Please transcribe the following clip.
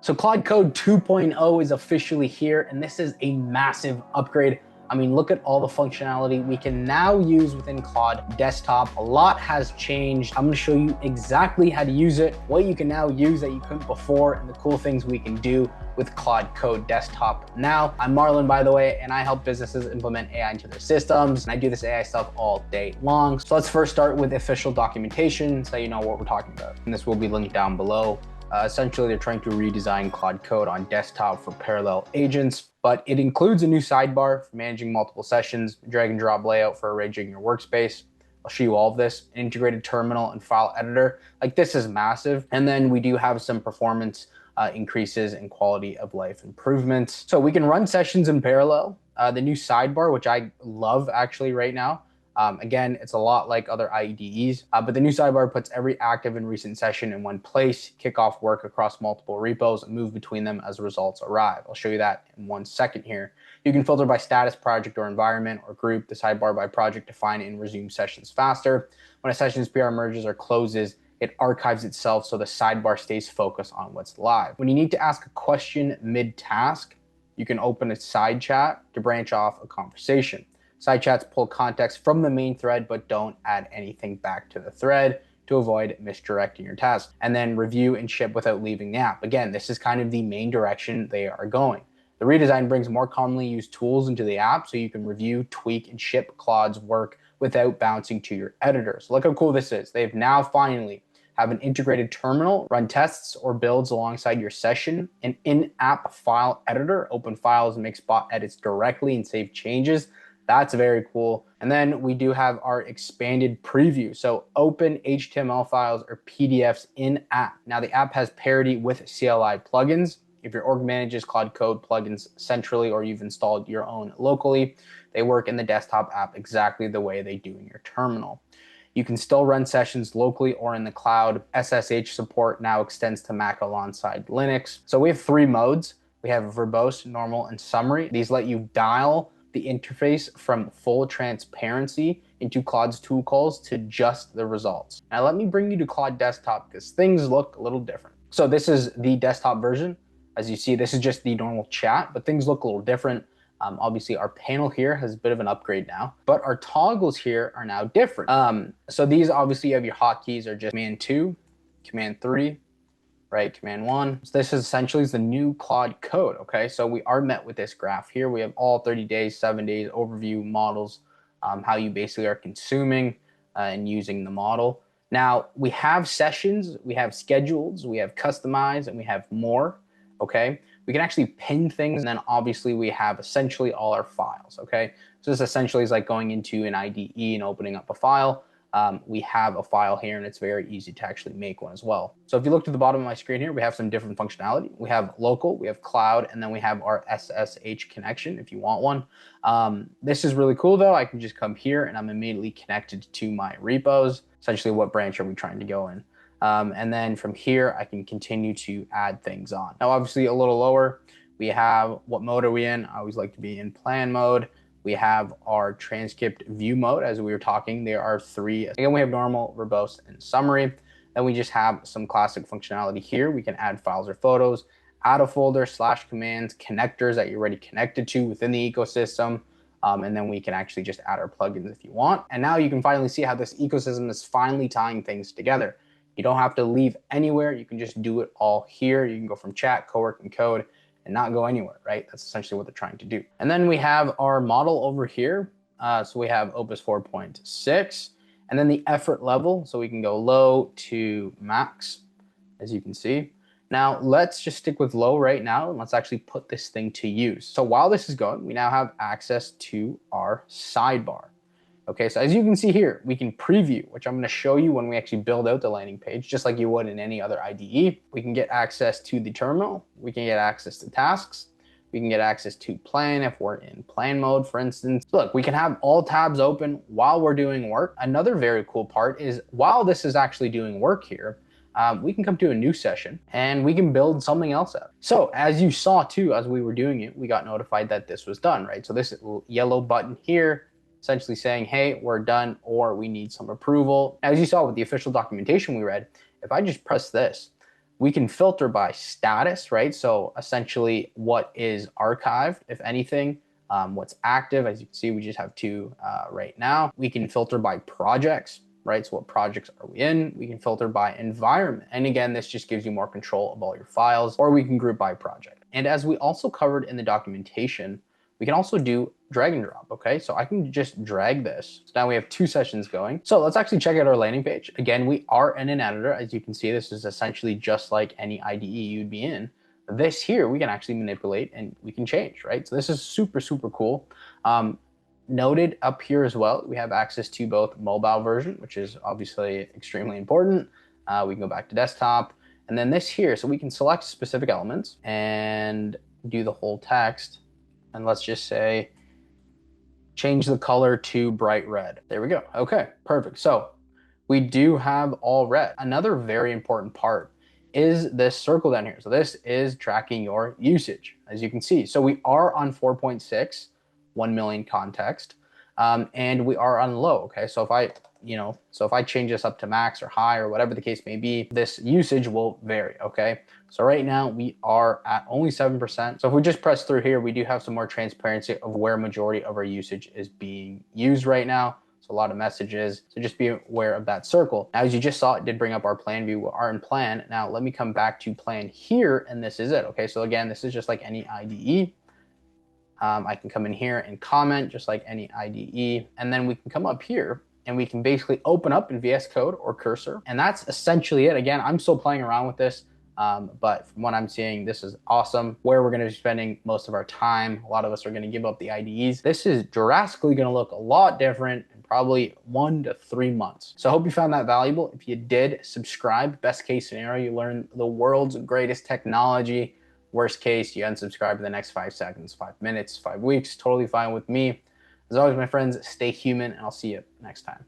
So Claude Code 2.0 is officially here, and this is a massive upgrade. I mean, look at all the functionality we can now use within Claude Desktop. A lot has changed. I'm gonna show you exactly how to use it, what you can now use that you couldn't before, and the cool things we can do with Claude Code Desktop now. I'm Marlon, by the way, and I help businesses implement AI into their systems, and I do this AI stuff all day long. So let's first start with official documentation so you know what we're talking about. And this will be linked down below. Essentially, they're trying to redesign Claude Code on desktop for parallel agents, but it includes a new sidebar for managing multiple sessions, drag and drop layout for arranging your workspace. I'll show you all of this, an integrated terminal and file editor. Like, this is massive. And then we do have some performance increases and quality of life improvements. So we can run sessions in parallel. The new sidebar, which I love actually right now. Again, it's a lot like other IDEs, but the new sidebar puts every active and recent session in one place, kick off work across multiple repos, and move between them as results arrive. I'll show you that in 1 second here. You can filter by status, project, or environment, or group the sidebar by project to find and resume sessions faster. When a session's PR merges or closes, it archives itself so the sidebar stays focused on what's live. When you need to ask a question mid-task, you can open a side chat to branch off a conversation. Side chats pull context from the main thread, but don't add anything back to the thread to avoid misdirecting your task. And then review and ship without leaving the app. Again, this is kind of the main direction they are going. The redesign brings more commonly used tools into the app so you can review, tweak, and ship Claude's work without bouncing to your editors. Look how cool this is. They've now finally have an integrated terminal, run tests or builds alongside your session, an in-app file editor, open files and make spot edits directly and save changes. That's very cool. And then we do have our expanded preview. So open HTML files or PDFs in app. Now the app has parity with CLI plugins. If your org manages Claude Code plugins centrally or you've installed your own locally, they work in the desktop app exactly the way they do in your terminal. You can still run sessions locally or in the cloud. SSH support now extends to Mac alongside Linux. So we have 3 modes. We have verbose, normal, and summary. These let you dial the interface from full transparency into Claude's tool calls to just the results. Now let me bring you to Claude Desktop because things look a little different. So this is the desktop version. As you see, this is just the normal chat, but things look a little different. Obviously our panel here has a bit of an upgrade now, but our toggles here are now different. So these obviously you have your hotkeys are just Command 2, Command 3, right? Command 1. So this is essentially the new Claude Code, okay? So we are met with this graph here. We have all 30 days, 7 days, overview, models, how you basically are consuming and using the model. Now, we have sessions, we have schedules, we have customize, and we have more, okay? We can actually pin things, and then obviously we have essentially all our files, okay? So this essentially is like going into an IDE and opening up a file. We have a file here and it's very easy to actually make one as well. So if you look to the bottom of my screen here, we have some different functionality. We have local, we have cloud, and then we have our SSH connection if you want one. This is really cool though. I can just come here and I'm immediately connected to my repos. Essentially, what branch are we trying to go in? And then from here, I can continue to add things on. Now, obviously a little lower, we have what mode are we in? I always like to be in plan mode. We have our transcript view mode. As we were talking, there are 3. Again, we have normal, verbose, and summary. Then we just have some classic functionality here. We can add files or photos, add a folder, / commands, connectors that you're already connected to within the ecosystem. And then we can actually just add our plugins if you want. And now you can finally see how this ecosystem is finally tying things together. You don't have to leave anywhere. You can just do it all here. You can go from chat, cowork, and code, and not go anywhere, right? That's essentially what they're trying to do. And then we have our model over here. So we have Opus 4.6, and then the effort level. So we can go low to max, as you can see. Now let's just stick with low right now, and let's actually put this thing to use. So while this is going, we now have access to our sidebar. Okay, so as you can see here, we can preview, which I'm going to show you when we actually build out the landing page, just like you would in any other IDE. We can get access to the terminal. We can get access to tasks. We can get access to plan if we're in plan mode, for instance. Look, we can have all tabs open while we're doing work. Another very cool part is while this is actually doing work here, we can come to a new session and we can build something else out. So as you saw too, as we were doing it, we got notified that this was done, right? So this yellow button here essentially saying, hey, we're done, or we need some approval. As you saw with the official documentation we read, if I just press this, We can filter by status, right? So essentially what is archived, if anything, what's active. As you can see, we just have two right now. We can filter by projects, right? So what projects are we in? We can filter by environment. And again, this just gives you more control of all your files, or we can group by project. And as we also covered in the documentation, we can also do drag and drop, okay? So I can just drag this. So now we have two sessions going. So let's actually check out our landing page. Again, we are in an editor. As you can see, this is essentially just like any IDE you'd be in. This here, we can actually manipulate and we can change, right? So this is super, super cool. Noted up here as well, we have access to both mobile version, which is obviously extremely important. We can go back to desktop. And then this here, so we can select specific elements and do the whole text. And let's just say, change the color to bright red. There we go. Okay, perfect. So we do have all red. Another very important part is this circle down here. So this is tracking your usage, as you can see. So we are on 4.6, 1 million context, and we are on low, okay? So if I change this up to max or high or whatever the case may be, this usage will vary, okay? So right now we are at only 7%. So if we just press through here, we do have some more transparency of where majority of our usage is being used right now. So a lot of messages. So just be aware of that circle. Now, as you just saw, it did bring up our plan view. We are in plan. Now let me come back to plan here, and this is it, okay? So again, this is just like any IDE. I can come in here and comment just like any IDE, and then we can come up here and we can basically open up in VS Code or Cursor. And that's essentially it. Again, I'm still playing around with this, but from what I'm seeing, this is awesome. Where we're gonna be spending most of our time. A lot of us are gonna give up the IDEs. This is drastically gonna look a lot different in probably 1 to 3 months. So I hope you found that valuable. If you did, subscribe. Best case scenario, you learn the world's greatest technology. Worst case, you unsubscribe in the next 5 seconds, 5 minutes, 5 weeks, totally fine with me. As always, my friends, stay human, and I'll see you next time.